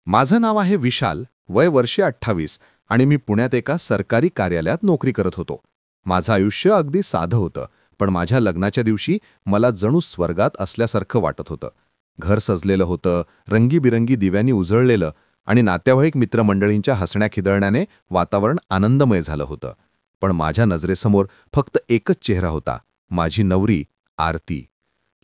माझं नाव आहे विशाल, वय वर्षे 28 आणि मी पुण्यात एका सरकारी कार्यालयात नोकरी करत होतो. माझं आयुष्य अगदी साधं होतं, पण माझ्या लग्नाच्या दिवशी मला जणू स्वर्गात असल्यासारखं वाटत होतं. घर सजलेलं होतं, रंगीबिरंगी दिव्यांनी उजळलेलं आणि नातेवाईक मित्रमंडळींच्या हसण्याखिदळण्याने वातावरण आनंदमय झालं होतं. पण माझ्या नजरेसमोर फक्त एकच चेहरा होता, माझी नवरी आरती.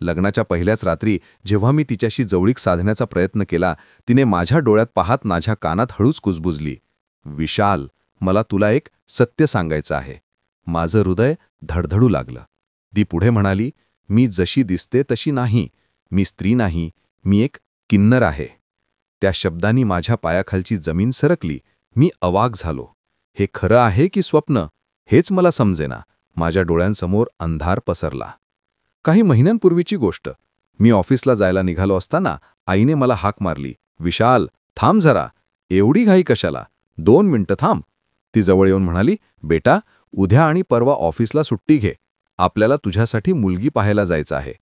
लग्नाच्या पहिल्याच रात्री जेव्हा मी तिच्याशी जवळीक साधण्याचा प्रयत्न केला, तिने माझ्या डोळ्यात पाहत माझ्या कानात हळूच कुजबुजली, "विशाल, मला तुला एक सत्य सांगायचं आहे." माझं हृदय धडधडू लागलं. ती पुढे म्हणाली, "मी जशी दिसते तशी नाही. मी स्त्री नाही, मी एक किन्नर आहे." त्या शब्दांनी माझ्या पायाखालची जमीन सरकली. मी अवाक झालो. हे खरं आहे की स्वप्न, हेच मला समजेना. माझ्या डोळ्यांसमोर अंधार पसरला. काही महिन्यांपूर्वीची गोष्ट. मी ऑफिसला जायला निघालो असताना आईने मला हाक मारली, "विशाल, थांब जरा. एवढी घाई कशाला? 2 मिनिटं थांब." ती जवळ येऊन म्हणाली, "बेटा, उद्या आणि परवा ऑफिसला सुट्टी घे. आपल्याला तुझ्यासाठी मुलगी पाहायला जायचं आहे."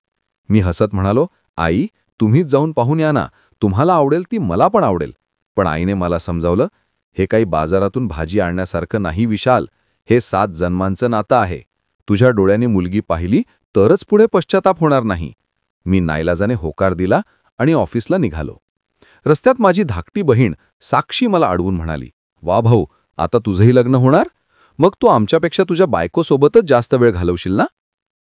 मी हसत म्हणालो, "आई, तुम्हीच जाऊन पाहून या ना. तुम्हाला आवडेल ती मला पण आवडेल." पण आईने मला समजावलं, "हे काही बाजारातून भाजी आणण्यासारखं नाही विशाल. हे 7 जन्मांचं नातं आहे. तुझ्या डोळ्याने मुलगी पाहिली तरच पुढे पश्चाताप होणार नाही." मी नाईलाजाने होकार दिला आणि ऑफिसला निघालो. रस्त्यात माझी धाकटी बहीण साक्षी मला अडवून म्हणाली, "वा भाऊ, आता तुझंही लग्न होणार? मग तू आमच्यापेक्षा तुझ्या बायकोसोबतच जास्त वेळ घालवशील ना?"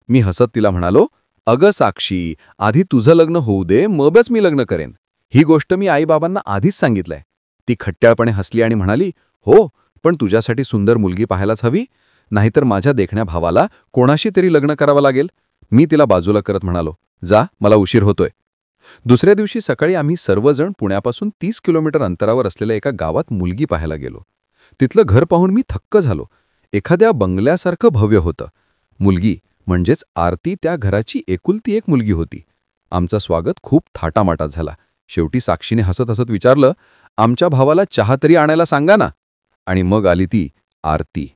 मी हसत तिला म्हणालो, "अगं साक्षी, आधी तुझं लग्न होऊ दे, मगच मी लग्न करेन. ही गोष्ट मी आईबाबांना आधीच सांगितलंय." ती खट्ट्याळपणे हसली आणि म्हणाली, "हो, पण तुझ्यासाठी सुंदर मुलगी पाहायलाच हवी. नाहीतर माझ्या देखण्या भावाला कोणाशी तरी लग्न करावं लागेल." मी तिला बाजूला करत म्हणालो, "जा, मला उशीर होतोय." दुसऱ्या दिवशी सकाळी आम्ही सर्वजण पुण्यापासून 30 किलोमीटर अंतरावर असलेल्या एका गावात मुलगी पाहायला गेलो. तिथलं घर पाहून मी थक्क झालो. एखाद्या बंगल्यासारखं भव्य होतं. मुलगी म्हणजेच आरती त्या घराची एकुलती एक मुलगी होती. आमचं स्वागत खूप थाटामाटात झाला. शेवटी साक्षीने हसत हसत विचारलं, "आमच्या भावाला चहा तरी आणायला सांगा ना." आणि मग आली ती आरती.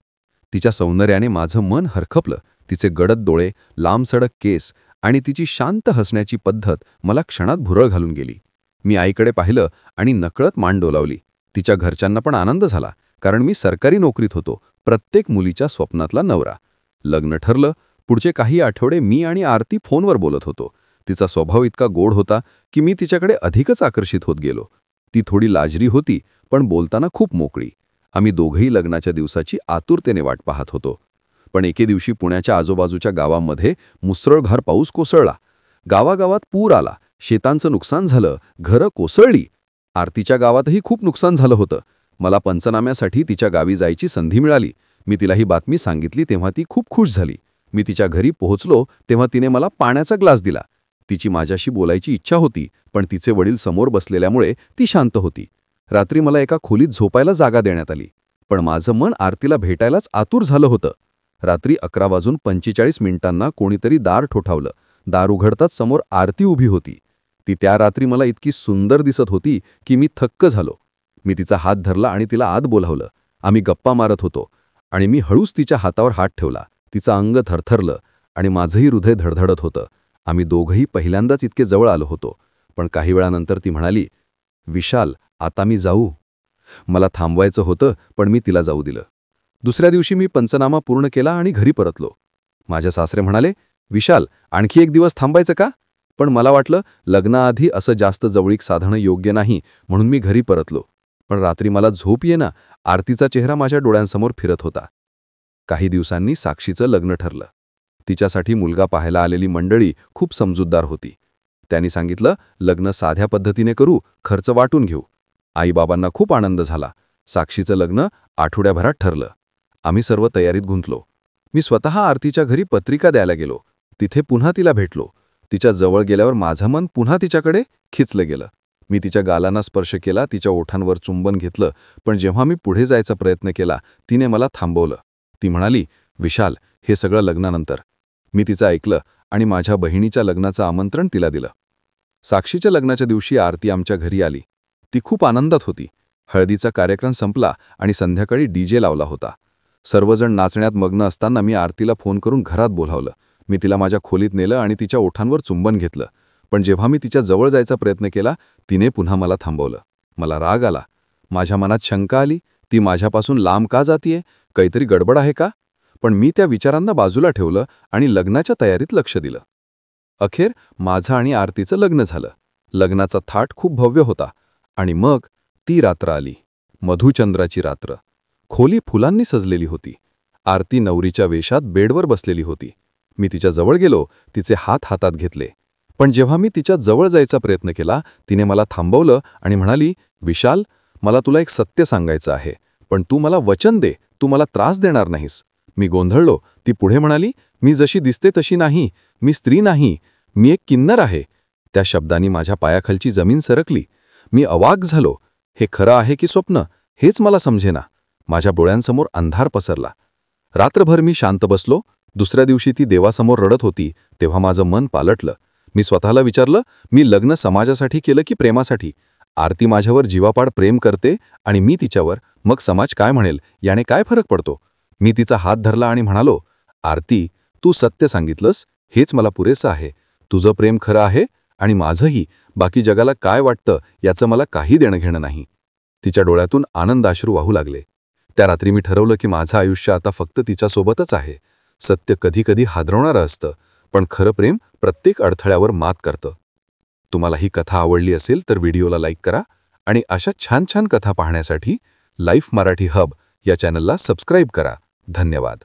तिच्या सौंदर्याने माझं मन हरखपलं. तिचे गडद डोळे, लांबसडक केस आणि तिची शांत हसण्याची पद्धत मला क्षणात भुरळ घालून गेली. मी आईकडे पाहिलं आणि नकळत मान डोलावली. तिच्या घरच्यांना पण आनंद झाला, कारण मी सरकारी नोकरीत होतो, प्रत्येक मुलीच्या स्वप्नातला नवरा. लग्न ठरलं. पुढचे काही आठवडे मी आणि आरती फोनवर बोलत होतो. तिचा स्वभाव इतका गोड होता की मी तिच्याकडे अधिकच आकर्षित होत गेलो. ती थोडी लाजरी होती, पण बोलताना खूप मोकळी. आम्ही दोघंही लग्नाच्या दिवसाची आतुरतेने वाट पाहत होतो. पण एके दिवशी पुण्याच्या आजूबाजूच्या गावांमध्ये मुसळधार पाऊस कोसळला. गावागावात पूर आला, शेतांचं नुकसान झालं, घरं कोसळली. आरतीच्या गावातही खूप नुकसान झालं होतं. मला पंचनाम्यासाठी तिच्या गावी जायची संधी मिळाली. मी तिला ही बातमी सांगितली तेव्हा ती खूप खुश झाली. मी तिच्या घरी पोहोचलो तेव्हा तिने मला पाण्याचा ग्लास दिला. तिची माझ्याशी बोलायची इच्छा होती, पण तिचे वडील समोर बसलेल्यामुळे ती शांत होती. रात्री मला एका खोलीत झोपायला जागा देण्यात आली. पण माझं मन आरतीला भेटायलाच आतुर झालं होतं. रात्री 11:45 कोणीतरी दार ठोठावलं. दार उघडताच समोर आरती उभी होती. ती त्या रात्री मला इतकी सुंदर दिसत होती की मी थक्क झालो. मी तिचा हात धरला आणि तिला आत बोलावलं. आम्ही गप्पा मारत होतो आणि मी हळूच तिच्या हातावर हात ठेवला. तिचं अंग थरथरलं आणि माझंही हृदय धडधडत होतं. आम्ही दोघंही पहिल्यांदाच इतके जवळ आलो होतो. पण काही वेळानंतर ती म्हणाली, "विशाल, आता मी जाऊ?" मला थांबवायचं होतं, पण मी तिला जाऊ दिलं. दुसऱ्या दिवशी मी पंचनामा पूर्ण केला आणि घरी परतलो. माझे सासरे म्हणाले, "विशाल, आणखी एक दिवस थांबायचं का?" पण मला वाटलं, लग्नाआधी असं जास्त जवळीक साधणं योग्य नाही, म्हणून मी घरी परतलो. पण रात्री मला झोप येईना. आरतीचा चेहरा माझ्या डोळ्यांसमोर फिरत होता. काही दिवसांनी साक्षीचं लग्न ठरलं. तिच्यासाठी मुलगा पाहायला आलेली मंडळी खूप समजूतदार होती. त्यांनी सांगितलं, "लग्न साध्या पद्धतीने करू, खर्च वाटून घेऊ." आईबाबांना खूप आनंद झाला. साक्षीचं लग्न आठवड्याभरात ठरलं. आम्ही सर्व तयारीत गुंतलो. मी स्वतः आरतीच्या घरी पत्रिका द्यायला गेलो. तिथे पुन्हा तिला भेटलो. तिच्या जवळ गेल्यावर माझं मन पुन्हा तिच्याकडे खिचलं गेलं. मी तिच्या गालांना स्पर्श केला, तिच्या ओठांवर चुंबन घेतलं. पण जेव्हा मी पुढे जायचा प्रयत्न केला, तिने मला थांबवलं. ती म्हणाली, "विशाल, हे सगळं लग्नानंतर." मी तिचं ऐकलं आणि माझ्या बहिणीच्या लग्नाचं आमंत्रण तिला दिलं. साक्षीच्या लग्नाच्या दिवशी आरती आमच्या घरी आली. ती खूप आनंदात होती. हळदीचा कार्यक्रम संपला आणि संध्याकाळी डीजे लावला होता. सर्वजण नाचण्यात मग्न असताना मी आरतीला फोन करून घरात बोलावलं. मी तिला माझ्या खोलीत नेलं आणि तिच्या ओठांवर चुंबन घेतलं. पण जेव्हा मी तिच्या जवळ जायचा प्रयत्न केला, तिने पुन्हा मला थांबवलं. मला राग आला. माझ्या मनात शंका आली, ती माझ्यापासून लांब का जातीये? काहीतरी गडबड आहे का? पण मी त्या विचारांना बाजूला ठेवलं आणि लग्नाच्या तयारीत लक्ष दिलं. अखेर माझं आणि आरतीचं लग्न झालं. लग्नाचा थाट खूप भव्य होता. आणि मग ती रात्र आली. मधुचंद्राची रात्र. खोली फुलांनी सजलेली होती. आरती नवरीच्या वेशात बेडवर बसलेली होती. मी तिच्या जवळ गेलो, तिचे हात हातात घेतले. पण जेव्हा मी तिच्या जवळ जायचा प्रयत्न केला, तिने मला थांबवलं आणि म्हणाली, विशाल, मला तुला एक सत्य सांगायचं आहे, पण तू मला वचन दे, तू मला त्रास देणार नाहीस. मी गोंधळलो. ती पुढे म्हणाली, मी जशी दिसते तशी नाही, मी स्त्री नाही, मी एक किन्नर आहे. त्या शब्दांनी माझ्या पायाखालची जमीन सरकली. मी अवाक झालो. हे खरं आहे की स्वप्न, हेच मला समजेना. माझ्या डोळ्यांसमोर अंधार पसरला. रात्रभर मी शांत बसलो. दुसऱ्या दिवशी ती देवासमोर रडत होती, तेव्हा माझं मन पालटलं. मी स्वतःला विचारलं, मी लग्न समाजासाठी केलं की प्रेमासाठी? आरती माझ्यावर जीवापाड प्रेम करते आणि मी तिच्यावर, मग समाज काय म्हणेल याने काय फरक पडतो? मी तिचा हात धरला आणि म्हणालो, आरती, तू सत्य सांगितलंस, हेच मला पुरेसं आहे. तुझं प्रेम खरं आहे आणि माझंही. बाकी जगाला काय वाटतं याचं मला काही देणं घेणं नाही. तिच्या डोळ्यातून आनंदाश्रू वाहू लागले. त्या रात्री मी ठरवलं की माझं आयुष्य आता फक्त तिच्यासोबतच आहे. सत्य कधी कधी हादरवणारं असतं, पण खरं प्रेम प्रत्येक अडथळ्यावर मात करतं. तुम्हाला ही कथा आवडली असेल तर व्हिडिओला लाईक करा आणि अशा छान छान कथा पाहण्यासाठी लाईफ मराठी हब या चॅनलला सबस्क्राईब करा. धन्यवाद.